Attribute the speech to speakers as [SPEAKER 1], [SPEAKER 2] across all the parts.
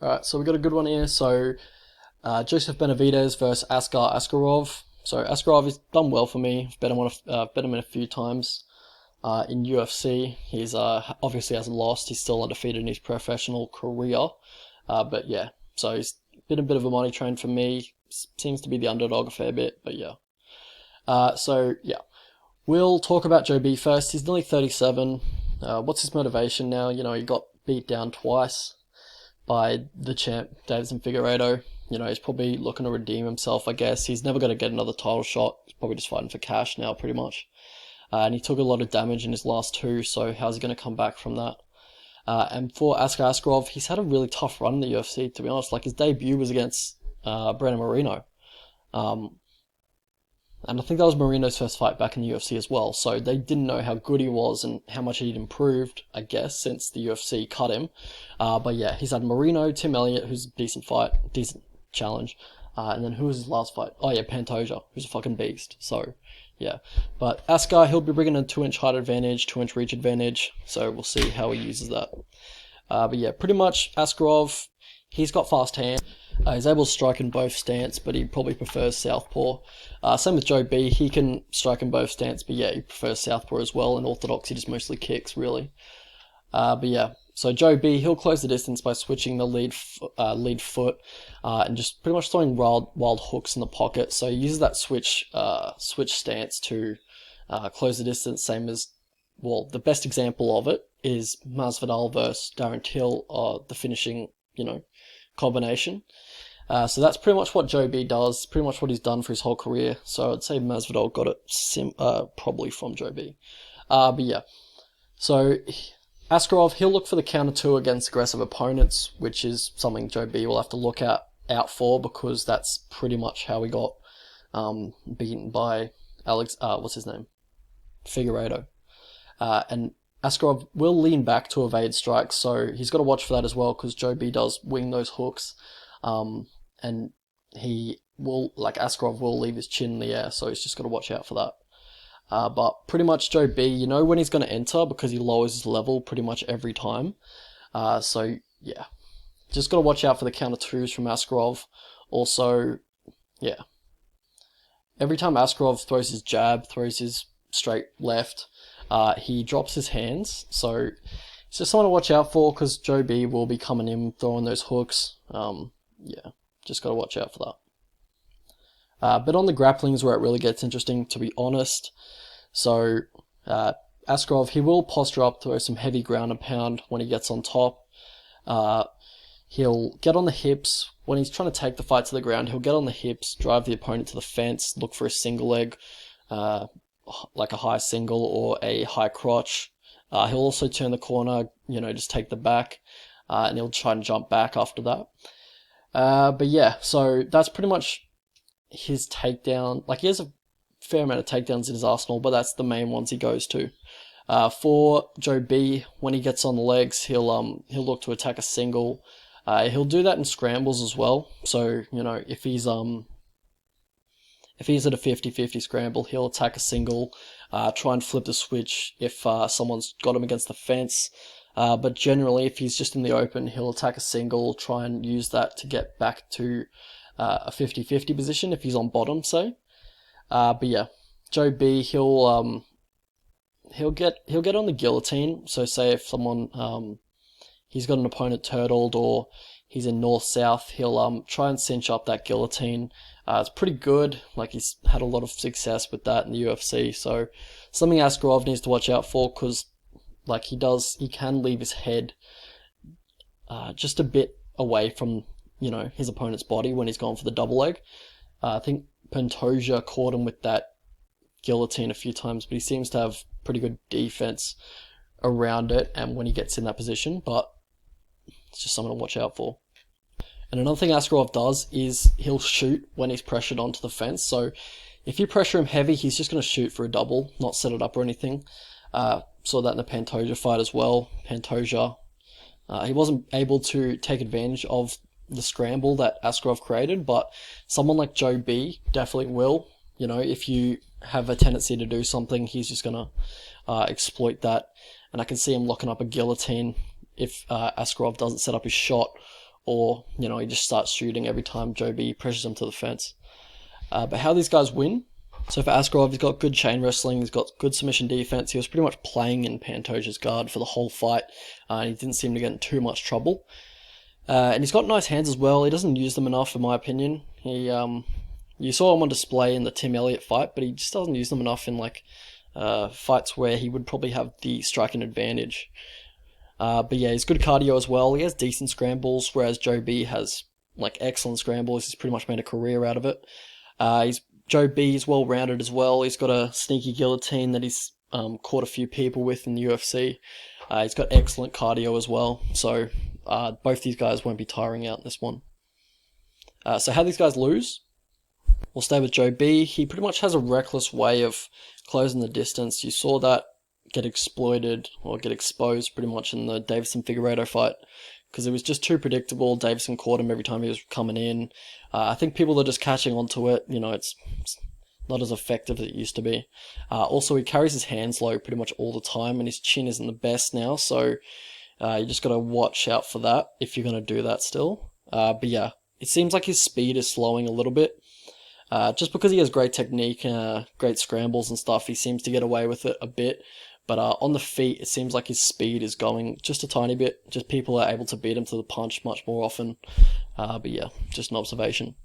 [SPEAKER 1] Alright, so we got a good one here. So, Joseph Benavidez versus Askar Askarov. So, Askarov has done well for me. I've bet him in a few times. In UFC, he's obviously hasn't lost. He's still undefeated in his professional career. But yeah, so he's been a bit of a money train for me. Seems to be the underdog a fair bit, but yeah. So yeah, we'll talk about Joe B first. He's nearly 37. What's his motivation now? You know, he got beat down twice by the champ, Davison Figueiredo. You know, he's probably looking to redeem himself, I guess. He's never going to get another title shot. He's probably just fighting for cash now, pretty much. And he took a lot of damage in his last two, so how's he going to come back from that? And for Askar Askarov, he's had a really tough run in the UFC, to be honest. Like, his debut was against Brandon Moreno. And I think that was Moreno's first fight back in the UFC as well. So they didn't know how good he was and how much he'd improved, I guess, since the UFC cut him. But yeah, he's had Moreno, Tim Elliott, who's a decent fight, decent challenge. And then who was his last fight? Oh yeah, Pantoja, who's a fucking beast. So yeah, but Askar, he'll be bringing a 2-inch height advantage, 2-inch reach advantage. So we'll see how he uses that. But yeah, pretty much Askarov, he's got fast hands. He's able to strike in both stance, but he probably prefers southpaw. Same with Joe B. He can strike in both stance, but yeah, he prefers southpaw as well. And orthodox, he just mostly kicks, really. But yeah, so Joe B. he'll close the distance by switching the lead foot and just pretty much throwing wild hooks in the pocket. So he uses that switch stance to close the distance. Same as, well, the best example of it is Masvidal versus Darren Till, the finishing, combination. So that's pretty much what Joe B does, pretty much what he's done for his whole career. So I'd say Masvidal got it probably from Joe B. But yeah, so Askarov, he'll look for the counter two against aggressive opponents, which is something Joe B will have to look out for, because that's pretty much how he got beaten by Figueiredo. And Askarov will lean back to evade strikes, so he's got to watch for that as well, because Joe B does wing those hooks, and Askarov will leave his chin in the air, so he's just got to watch out for that. But pretty much Joe B, you know when he's going to enter, because he lowers his level pretty much every time. So yeah, just got to watch out for the counter twos from Askarov. Also, yeah, every time Askarov throws his jab, throws his straight left, he drops his hands, so it's just something to watch out for, because Joe B will be coming in, throwing those hooks. Yeah, just got to watch out for that. But on the grappling is where it really gets interesting, to be honest. So, Askarov, he will posture up, throw some heavy ground and pound when he gets on top. He'll get on the hips. When he's trying to take the fight to the ground, he'll get on the hips, drive the opponent to the fence, look for a single leg, like a high single or a high crotch. He'll also turn the corner, just take the back, and he'll try and jump back after that. But yeah, so that's pretty much his takedown. Like, he has a fair amount of takedowns in his arsenal, but that's the main ones he goes to. For Joe B, when he gets on the legs, he'll look to attack a single. He'll do that in scrambles as well. So, if he's at a 50-50 scramble, he'll attack a single, try and flip the switch if someone's got him against the fence. But generally, if he's just in the open, he'll attack a single, try and use that to get back to a 50-50 position if he's on bottom, say. But yeah, Joe B, he'll get on the guillotine. So say if someone he's got an opponent turtled, or he's in north-south, he'll try and cinch up that guillotine. It's pretty good. Like, he's had a lot of success with that in the UFC. So something Askarov needs to watch out for, because he can leave his head just a bit away from his opponent's body when he's gone for the double leg. I think Pantoja caught him with that guillotine a few times, but he seems to have pretty good defense around it and when he gets in that position, but it's just something to watch out for. And another thing Askarov does is he'll shoot when he's pressured onto the fence. So if you pressure him heavy, he's just going to shoot for a double, not set it up or anything. Saw that in the Pantoja fight as well. Pantoja, he wasn't able to take advantage of the scramble that Askarov created, but someone like Joe B definitely will. If you have a tendency to do something, he's just going to exploit that. And I can see him locking up a guillotine if Askarov doesn't set up his shot, or, you know, he just starts shooting every time Joe B pressures him to the fence. But how these guys win? So for Askarov, he's got good chain wrestling, he's got good submission defense. He was pretty much playing in Pantoja's guard for the whole fight, and he didn't seem to get in too much trouble. And he's got nice hands as well. He doesn't use them enough, in my opinion. You saw him on display in the Tim Elliott fight, but he just doesn't use them enough in like fights where he would probably have the striking advantage. But yeah, he's good cardio as well. He has decent scrambles, whereas Joe B has like excellent scrambles. He's pretty much made a career out of it. Joe B is well rounded as well. He's got a sneaky guillotine that he's caught a few people with in the UFC. He's got excellent cardio as well. So both these guys won't be tiring out in this one. So how these guys lose? We'll stay with Joe B. He pretty much has a reckless way of closing the distance. You saw that get exploited or get exposed pretty much in the Davison-Figueiredo fight, because it was just too predictable. Davison caught him every time he was coming in. I think people are just catching onto it. You know, it's not as effective as it used to be. Also, he carries his hands low pretty much all the time, and his chin isn't the best now, so you just got to watch out for that if you're going to do that still. But yeah, it seems like his speed is slowing a little bit. Just because he has great technique, great scrambles and stuff, he seems to get away with it a bit. But on the feet, it seems like his speed is going just a tiny bit. Just people are able to beat him to the punch much more often. But yeah, just an observation.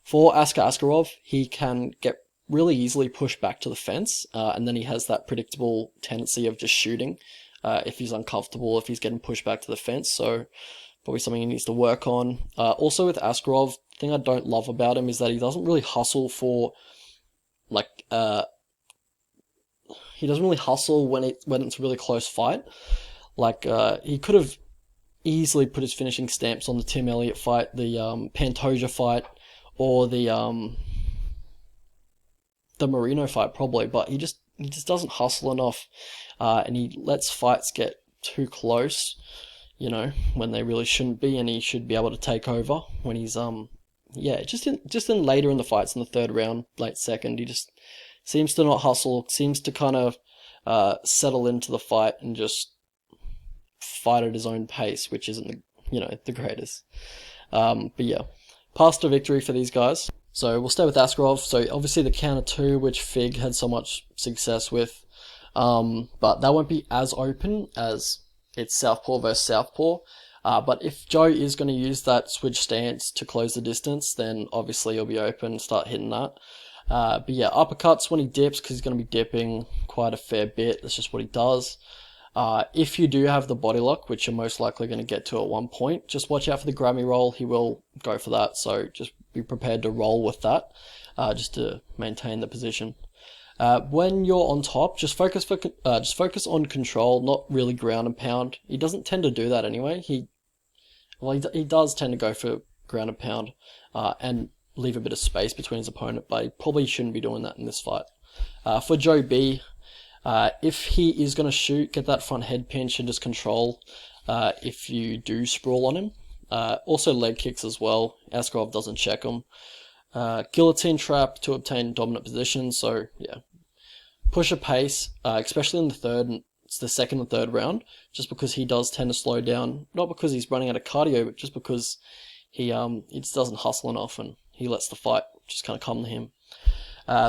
[SPEAKER 1] For Askarov, he can get really easily pushed back to the fence, and then he has that predictable tendency of just shooting if he's uncomfortable, if he's getting pushed back to the fence. So probably something he needs to work on. Also with Askarov, the thing I don't love about him is that he doesn't really hustle for, like, he doesn't really hustle when it's a really close fight. Like, he could have easily put his finishing stamps on the Tim Elliott fight, the Pantoja fight, or the Marino fight probably, but he just doesn't hustle enough, and he lets fights get too close, you know, when they really shouldn't be, and he should be able to take over when he's just in later in the fights, in the third round, late second, he just seems to not hustle, seems to kind of settle into the fight and just fight at his own pace, which isn't the greatest. But yeah, path to victory for these guys. So we'll stay with Askarov. So obviously the counter 2, which Fig had so much success with, but that won't be as open as it's southpaw versus southpaw. But if Joe is going to use that switch stance to close the distance, then obviously he'll be open, start hitting that. But yeah, uppercuts when he dips, because he's going to be dipping quite a fair bit. That's just what he does. If you do have the body lock, which you're most likely going to get to at one point, just watch out for the grabby roll. He will go for that, so just be prepared to roll with that, just to maintain the position. When you're on top, just focus on control, not really ground and pound. He doesn't tend to do that anyway. He does tend to go for ground and pound, and leave a bit of space between his opponent, but he probably shouldn't be doing that in this fight. For Joe B, if he is going to shoot, get that front head pinch and just control if you do sprawl on him. Also leg kicks as well. Askarov doesn't check them. Guillotine trap to obtain dominant position, so yeah. Push a pace, especially in the second and third round, just because he does tend to slow down, not because he's running out of cardio, but just because he just doesn't hustle enough and he lets the fight just kind of come to him.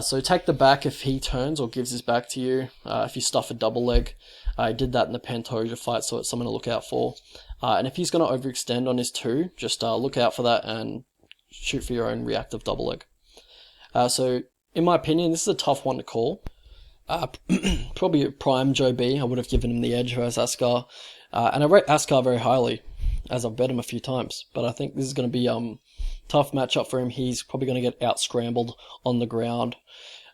[SPEAKER 1] So take the back if he turns or gives his back to you. If you stuff a double leg, I did that in the Pantoja fight, so it's something to look out for. And if he's going to overextend on his 2, just look out for that and shoot for your own reactive double leg. So in my opinion, this is a tough one to call. Probably a prime Joe B, I would have given him the edge versus Askar. And I rate Askar very highly, as I've bet him a few times. But I think this is going to be tough matchup for him. He's probably going to get out scrambled on the ground.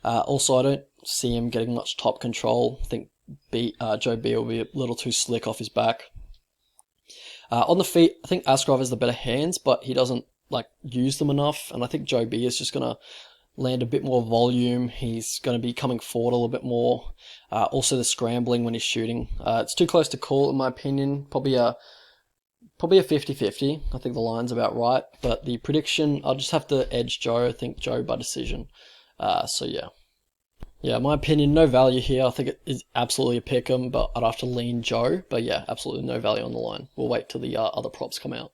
[SPEAKER 1] Also, I don't see him getting much top control. I think Joe B will be a little too slick off his back. On the feet, I think Askarov has the better hands, but he doesn't use them enough. And I think Joe B is just going to land a bit more volume. He's going to be coming forward a little bit more. Also the scrambling when he's shooting. It's too close to call in my opinion. Probably a 50-50. I think the line's about right. But the prediction, I'll just have to edge Joe. I think Joe by decision. So yeah. Yeah, my opinion, no value here. I think it is absolutely a pick'em, but I'd have to lean Joe. But yeah, absolutely no value on the line. We'll wait till the other props come out.